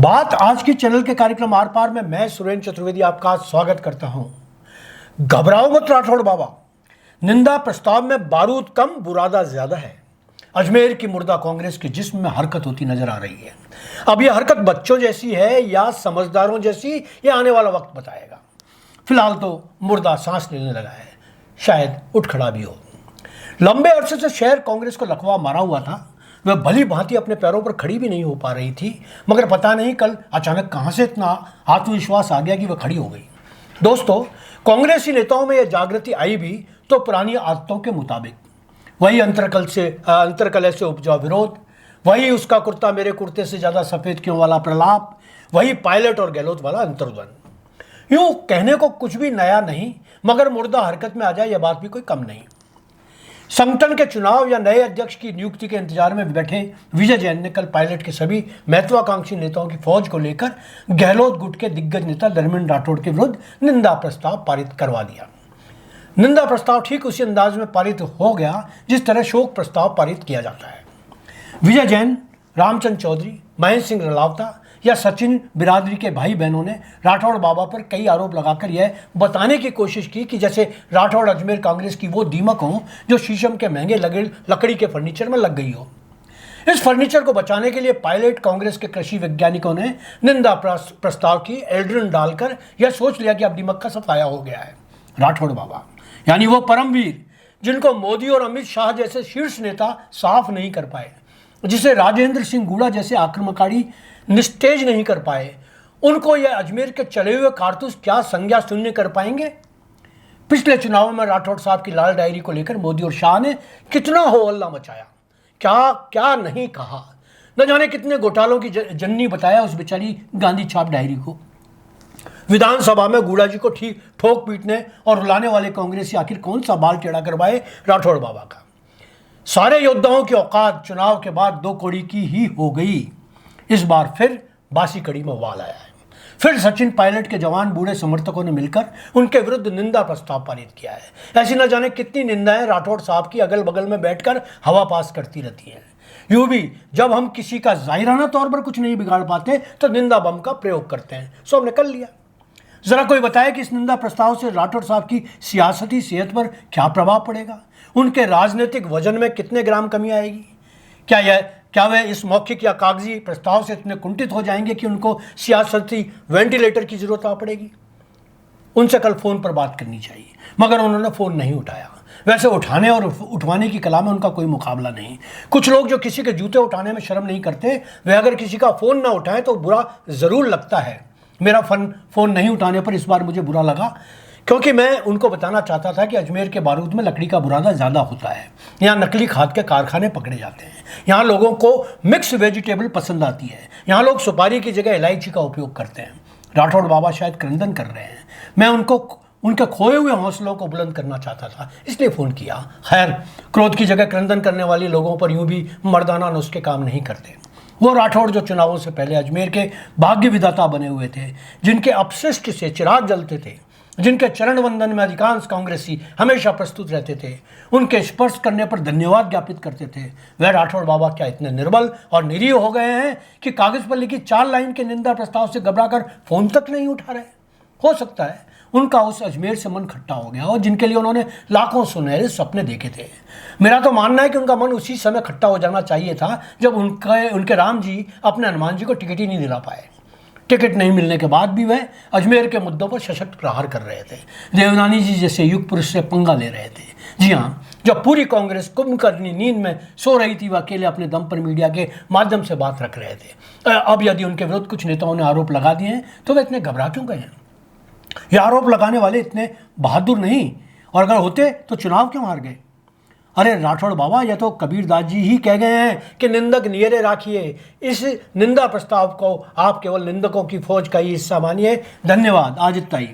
बात आज के चैनल के कार्यक्रम आर पार में मैं सुरेंद्र चतुर्वेदी आपका स्वागत करता हूं। घबराओ मत राठौड़ बाबा, निंदा प्रस्ताव में बारूद कम बुरादा ज्यादा है। अजमेर की मुर्दा कांग्रेस के जिस्म में हरकत होती नजर आ रही है। अब यह हरकत बच्चों जैसी है या समझदारों जैसी, यह आने वाला वक्त बताएगा। फिलहाल तो मुर्दा सांस लेने लगा है, शायद उठ खड़ा भी हो। लंबे अरसे से शहर कांग्रेस को लकवा मारा हुआ था। वह भली भांति अपने पैरों पर खड़ी भी नहीं हो पा रही थी, मगर पता नहीं कल अचानक कहां से इतना आत्मविश्वास आ गया कि वह खड़ी हो गई। दोस्तों, कांग्रेसी नेताओं में यह जागृति आई भी तो पुरानी आदतों के मुताबिक। वही अंतरकलह से उपजा विरोध, वही उसका कुर्ता मेरे कुर्ते से ज्यादा सफेद क्यों वाला प्रलाप, वही पायलट और गहलोत वाला अंतर्द्वंद। यूं कहने को कुछ भी नया नहीं, मगर मुर्दा हरकत में आ जाए यह बात भी कोई कम नहीं। संगठन के चुनाव या नए अध्यक्ष की नियुक्ति के इंतजार में बैठे विजय जैन ने कल पायलट के सभी महत्वाकांक्षी नेताओं की फौज को लेकर गहलोत गुट के दिग्गज नेता धर्मेंद्र राठौड़ के विरुद्ध निंदा प्रस्ताव पारित करवा दिया। निंदा प्रस्ताव ठीक उसी अंदाज में पारित हो गया जिस तरह शोक प्रस्ताव पारित किया जाता है। विजय जैन, रामचंद्र चौधरी, महेंद्र सिंह रलावता या सचिन बिरादरी के भाई बहनों ने राठौड़ बाबा पर कई आरोप लगाकर यह बताने की कोशिश की कि जैसे राठौड़ अजमेर कांग्रेस की वो दीमक हो जो शीशम के महंगे लकड़ी के फर्नीचर में लग गई हो। इस फर्नीचर को बचाने के लिए पायलट कांग्रेस के कृषि वैज्ञानिकों ने निंदा प्रस्ताव की एल्ड्रिन डालकर यह सोच लिया कि अब दीमक का सफाया हो गया है। राठौड़ बाबा यानी वो परमवीर जिनको मोदी और अमित शाह जैसे शीर्ष नेता साफ नहीं कर पाए, जिसे राजेंद्र सिंह गूढ़ा जैसे आक्रमणकारी निस्तेज नहीं कर पाए, उनको यह अजमेर के चले हुए कारतूस क्या संज्ञा शून्य कर पाएंगे। पिछले चुनाव में राठौड़ साहब की लाल डायरी को लेकर मोदी और शाह ने कितना हो हल्ला मचाया, क्या क्या नहीं कहा। न जाने कितने घोटालों की जननी बताया उस बेचारी गांधी छाप डायरी को। विधानसभा में गूढ़ा जी को ठीक ठोक पीटने और रुलाने वाले कांग्रेसी आखिर कौन सा बाल टेढ़ा करवाए राठौड़ बाबा का। सारे योद्धाओं की औकात चुनाव के बाद दो कौड़ी की ही हो गई। इस बार फिर बासी कड़ी में वाल आया है। फिर सचिन पायलट के जवान बूढ़े समर्थकों ने मिलकर उनके विरुद्ध निंदा प्रस्ताव पारित किया है। ऐसी न जाने कितनी निंदाएं राठौड़ साहब की अगल बगल में बैठकर हवा पास करती रहती हैं। यूं भी जब हम किसी का जाहिराना तौर पर कुछ नहीं बिगाड़ पाते तो निंदा बम का प्रयोग करते हैं। सो हमने कर लिया। जरा कोई बताए कि इस निंदा प्रस्ताव से राठौड़ साहब की सियासती सेहत पर क्या प्रभाव पड़ेगा, उनके राजनीतिक वजन में कितने ग्राम कमी आएगी। क्या वे इस मौखिक या कागजी प्रस्ताव से इतने कुंठित हो जाएंगे कि उनको सियासती वेंटिलेटर की जरूरत आ पड़ेगी। उनसे कल फोन पर बात करनी चाहिए, मगर उन्होंने फोन नहीं उठाया। वैसे उठाने और उठवाने की कला में उनका कोई मुकाबला नहीं। कुछ लोग जो किसी के जूते उठाने में शर्म नहीं करते, वे अगर किसी का फोन ना उठाएं तो बुरा जरूर लगता है। मेरा फोन नहीं उठाने पर इस बार मुझे बुरा लगा, क्योंकि मैं उनको बताना चाहता था कि अजमेर के बारूद में लकड़ी का बुरादा ज़्यादा होता है। यहाँ नकली खाद के कारखाने पकड़े जाते हैं। यहाँ लोगों को मिक्स वेजिटेबल पसंद आती है। यहाँ लोग सुपारी की जगह इलायची का उपयोग करते हैं। राठौड़ बाबा शायद क्रंदन कर रहे हैं। मैं उनके खोए हुए हौसलों को बुलंद करना चाहता था, इसलिए फ़ोन किया। खैर, क्रोध की जगह क्रंदन करने वाले लोगों पर यूँ भी मर्दाना नुस्खे काम नहीं करते। वो राठौड़ जो चुनावों से पहले अजमेर के भाग्य विधाता बने हुए थे, जिनके अपशिष्ट से चिराग जलते थे, जिनके चरण वंदन में अधिकांश कांग्रेसी हमेशा प्रस्तुत रहते थे, उनके स्पर्श करने पर धन्यवाद ज्ञापित करते थे, वह राठौड़ बाबा क्या इतने निर्बल और निरीह हो गए हैं कि कागज पर लिखी 4 लाइन के निंदा प्रस्ताव से घबराकर फोन तक नहीं उठा रहे। हो सकता है उनका उस अजमेर से मन खट्टा हो गया और जिनके लिए उन्होंने लाखों सुनहरे सपने देखे थे। मेरा तो मानना है कि उनका मन उसी समय खट्टा हो जाना चाहिए था जब उनके राम जी अपने हनुमान जी को टिकट ही नहीं दिला पाए। टिकट नहीं मिलने के बाद भी वह अजमेर के मुद्दों पर सशक्त प्रहार कर रहे थे। देवनानी जी जैसे युग पुरुष से पंगा ले रहे थे। जी हाँ, जब पूरी कांग्रेस कुंभकर्णी नींद में सो रही थी, वह अकेले अपने दम पर मीडिया के माध्यम से बात रख रहे थे। अब यदि उनके विरुद्ध कुछ नेताओं ने आरोप लगा दिए हैं तो वे इतने घबरा क्यों गए हैं? ये आरोप लगाने वाले इतने बहादुर नहीं, और अगर होते तो चुनाव क्यों हार गए? अरे राठौड़ बाबा, यह तो कबीरदास जी ही कह गए हैं कि निंदक नियरे राखिए। इस निंदा प्रस्ताव को आप केवल निंदकों की फौज का ही हिस्सा मानिए। धन्यवाद। आज इतना ही।